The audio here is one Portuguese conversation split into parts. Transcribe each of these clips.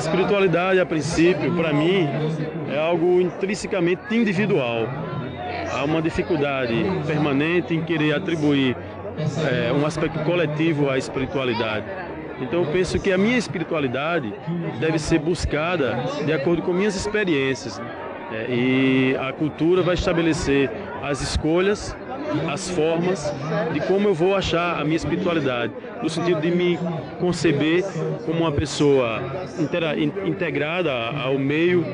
espiritualidade, a princípio, para mim, é algo intrinsecamente individual. Há uma dificuldade permanente em querer atribuir um aspecto coletivo à espiritualidade. Então eu penso que a minha espiritualidade deve ser buscada de acordo com minhas experiências. E a cultura vai estabelecer as escolhas, as formas de como eu vou achar a minha espiritualidade, no sentido de me conceber como uma pessoa integrada ao meio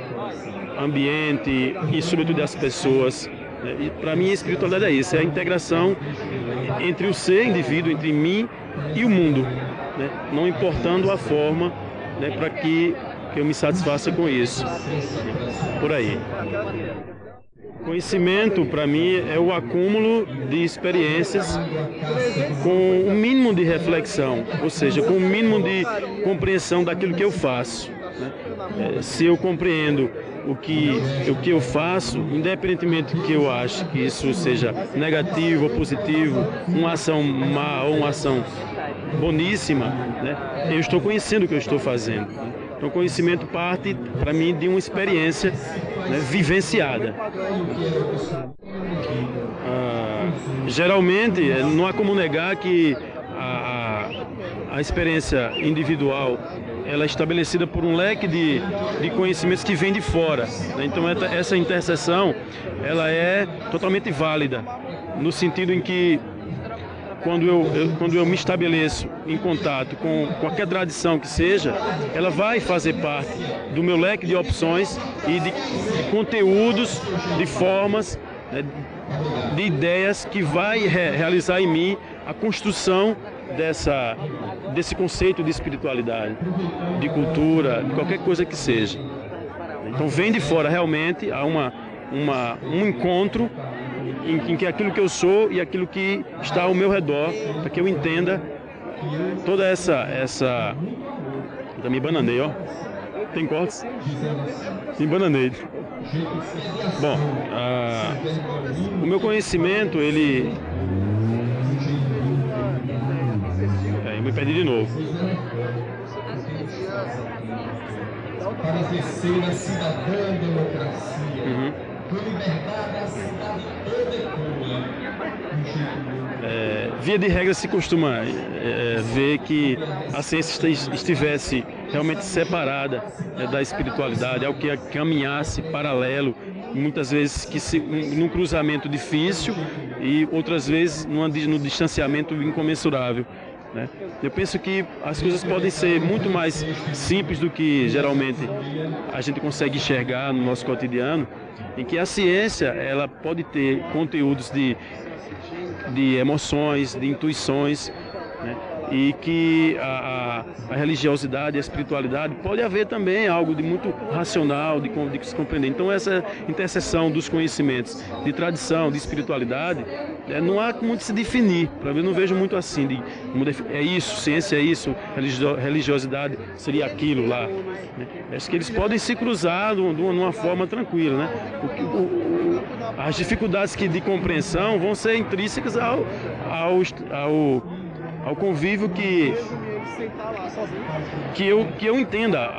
ambiente e sobretudo às pessoas. E para mim a espiritualidade é isso, é a integração entre o ser indivíduo, entre mim e o mundo, né? Não importando a forma, né, para que eu me satisfaça com isso. Por aí. Conhecimento, para mim, é o acúmulo de experiências com o mínimo de reflexão, ou seja, com o mínimo de compreensão daquilo que eu faço, né? Se eu compreendo o que eu faço, independentemente que eu ache que isso seja negativo ou positivo, uma ação má ou uma ação boníssima, né? Eu estou conhecendo o que eu estou fazendo. Então, o conhecimento parte, para mim, de uma experiência, né, vivenciada. Geralmente, não há como negar que a experiência individual ela é estabelecida por um leque de conhecimentos que vem de fora, né? Então, essa interseção ela é totalmente válida, no sentido em que quando eu me estabeleço em contato com qualquer tradição que seja, ela vai fazer parte do meu leque de opções e de conteúdos, de formas, né, de ideias que vai realizar em mim a construção desse conceito de espiritualidade, de cultura, de qualquer coisa que seja. Então vem de fora realmente, há um encontro em que aquilo que eu sou e aquilo que está ao meu redor, para que eu entenda toda essa... Eu também bananei, ó. Tem cortes? Sim, bananei. Bom, o meu conhecimento, ele... eu me perdi de novo. Para exercer a cidadã democracia. Via de regra se costuma ver que a ciência estivesse realmente separada, né, da espiritualidade, algo que caminhasse paralelo, muitas vezes num cruzamento difícil e outras vezes num distanciamento incomensurável, né? Eu penso que as coisas podem ser muito mais simples do que geralmente a gente consegue enxergar no nosso cotidiano, em que a ciência ela pode ter conteúdos de emoções, de intuições, né? E que a religiosidade, a espiritualidade, pode haver também algo de muito racional, de se compreender. Então essa interseção dos conhecimentos de tradição, de espiritualidade, não há muito se definir. Para mim, eu não vejo muito assim, é isso, ciência é isso, religiosidade seria aquilo lá, né? Acho que eles podem se cruzar de uma forma tranquila, né? As dificuldades de compreensão vão ser intrínsecas ao convívio que eu entenda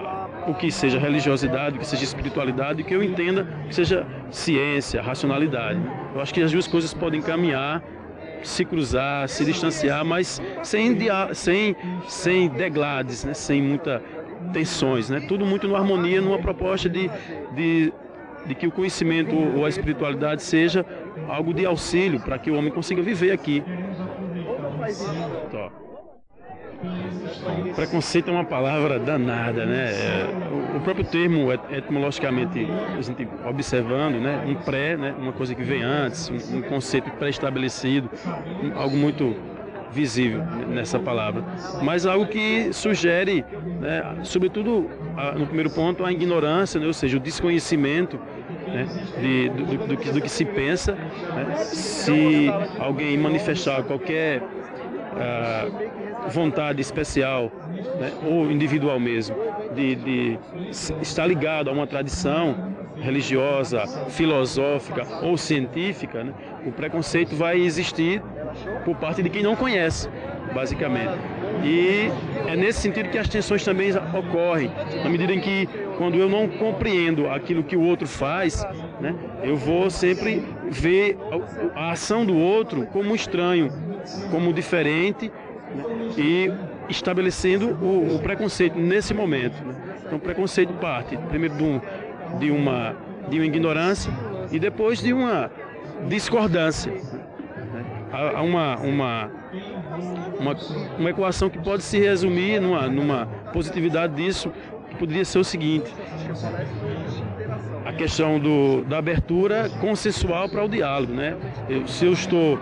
o que seja religiosidade, o que seja espiritualidade, que eu entenda o que seja ciência, racionalidade. Eu acho que as duas coisas podem caminhar, se cruzar, se distanciar, mas sem deglades, né? Sem muitas tensões, né? Tudo muito numa harmonia, numa proposta de que o conhecimento ou a espiritualidade seja algo de auxílio para que o homem consiga viver aqui. Tá. Preconceito é uma palavra danada, né? O próprio termo, etimologicamente, a gente observando, né? Um pré, né? Uma coisa que vem antes, um conceito pré-estabelecido, algo muito visível nessa palavra, mas algo que sugere, né? Sobretudo, no primeiro ponto, a ignorância, né? Ou seja, o desconhecimento, né? do que se pensa, né? Se alguém manifestar qualquer vontade especial, né, ou individual mesmo, de estar ligado a uma tradição religiosa, filosófica ou científica, né, o preconceito vai existir por parte de quem não conhece, basicamente. E é nesse sentido que as tensões também ocorrem, na medida em que, quando eu não compreendo aquilo que o outro faz, né, eu vou sempre ver a ação do outro como estranho, como diferente, né, e estabelecendo o preconceito nesse momento. Né? Então, o preconceito parte primeiro de uma ignorância e depois de uma discordância. Há uma equação que pode se resumir numa positividade disso, que poderia ser o seguinte: a questão da abertura consensual para o diálogo, né? Se eu estou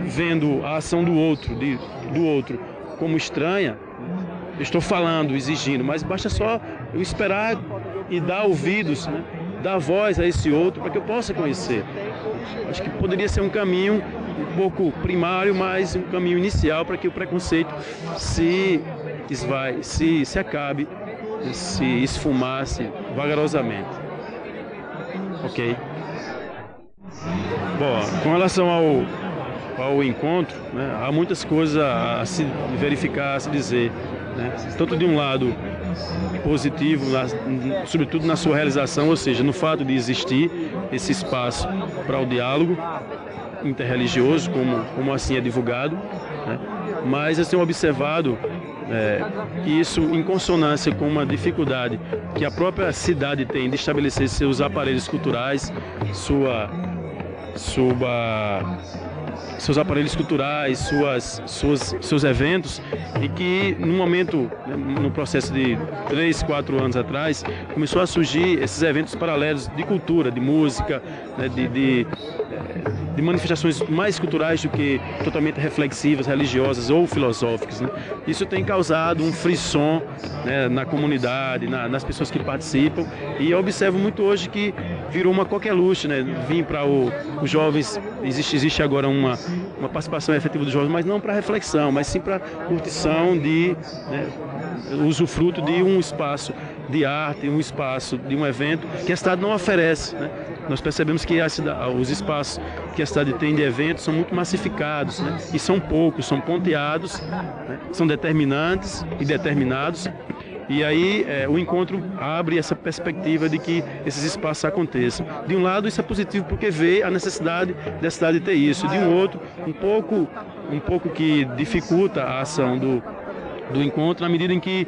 vendo a ação do outro como estranha, eu estou falando, exigindo, mas basta só eu esperar e dar ouvidos, né? Dar voz a esse outro para que eu possa conhecer. Acho que poderia ser um caminho um pouco primário, mas um caminho inicial para que o preconceito se acabe, se esfumasse vagarosamente. Ok? Bom, com relação ao encontro, né, há muitas coisas a se verificar, a se dizer, né? Tanto de um lado positivo, sobretudo na sua realização, ou seja, no fato de existir esse espaço para o diálogo interreligioso, como assim é divulgado, né? Mas eu tenho observado isso em consonância com uma dificuldade que a própria cidade tem de estabelecer seus aparelhos culturais, seus aparelhos culturais, seus eventos, e que no momento, no processo de 3, 4 anos atrás, começou a surgir esses eventos paralelos de cultura, de música, né, de manifestações mais culturais do que totalmente reflexivas, religiosas ou filosóficas, né? Isso tem causado um frisson, né, na comunidade, nas pessoas que participam, e eu observo muito hoje que virou uma coqueluche, né? Vim para os jovens, existe agora uma participação efetiva dos jovens, mas não para reflexão, mas sim para curtição usufruto de um espaço de arte, um espaço de um evento que a cidade não oferece, né? Nós percebemos que os espaços que a cidade tem de eventos são muito massificados, né? E são poucos, são ponteados, né? São determinantes e determinados. E aí o encontro abre essa perspectiva de que esses espaços aconteçam. De um lado, isso é positivo porque vê a necessidade da cidade ter isso. De um outro, um pouco que dificulta a ação do encontro, na medida em que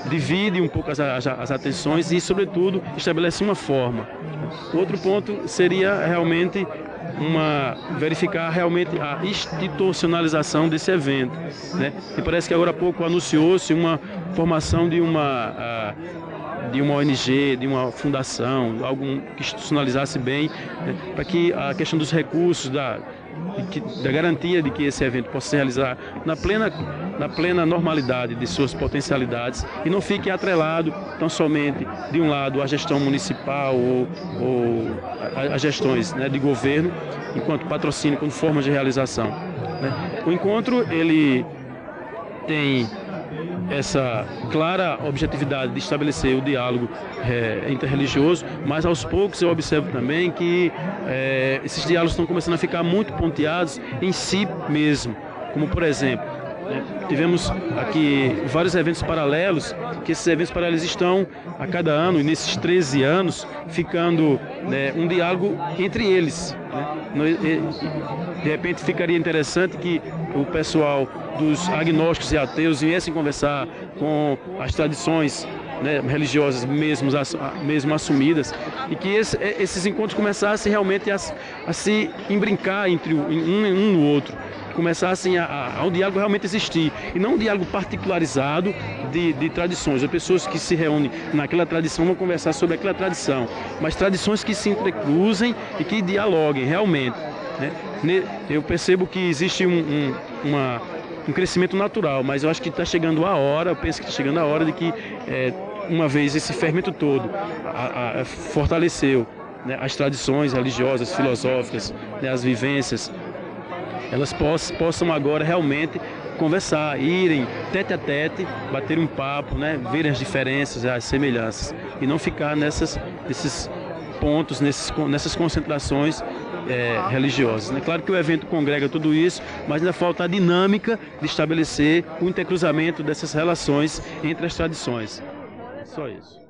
divide um pouco as atenções e, sobretudo, estabelece uma forma. Outro ponto seria realmente verificar realmente a institucionalização desse evento, né? E parece que agora há pouco anunciou-se uma formação de uma ONG, de uma fundação, algo que institucionalizasse bem, né? Para que a questão dos recursos, da garantia de que esse evento possa se realizar na plena normalidade de suas potencialidades e não fique atrelado tão somente, de um lado, à gestão municipal ou às gestões, né, de governo, enquanto patrocínio, como forma de realização, né? O encontro, ele tem essa clara objetividade de estabelecer o diálogo interreligioso, mas aos poucos eu observo também que esses diálogos estão começando a ficar muito ponteados em si mesmo, como por exemplo, tivemos aqui vários eventos paralelos, que esses eventos paralelos estão a cada ano, e nesses 13 anos, ficando um diálogo entre eles, né? De repente ficaria interessante que o pessoal dos agnósticos e ateus viessem conversar com as tradições, né, religiosas mesmo assumidas, e que esses encontros começassem realmente a se embrincar entre um no outro, começassem ao diálogo realmente existir, e não um diálogo particularizado de tradições. As pessoas que se reúnem naquela tradição vão conversar sobre aquela tradição, mas tradições que se entrecruzem e que dialoguem realmente, né? Eu percebo que existe um crescimento natural, mas eu acho que está chegando a hora, eu penso que está chegando a hora de que, uma vez esse fermento todo fortaleceu, né, as tradições religiosas, filosóficas, né, as vivências, elas possam agora realmente conversar, irem tete a tete, bater um papo, né, ver as diferenças, as semelhanças, e não ficar nesses pontos, nessas concentrações religiosas. É claro que o evento congrega tudo isso, mas ainda falta a dinâmica de estabelecer o intercruzamento dessas relações entre as tradições. Só isso.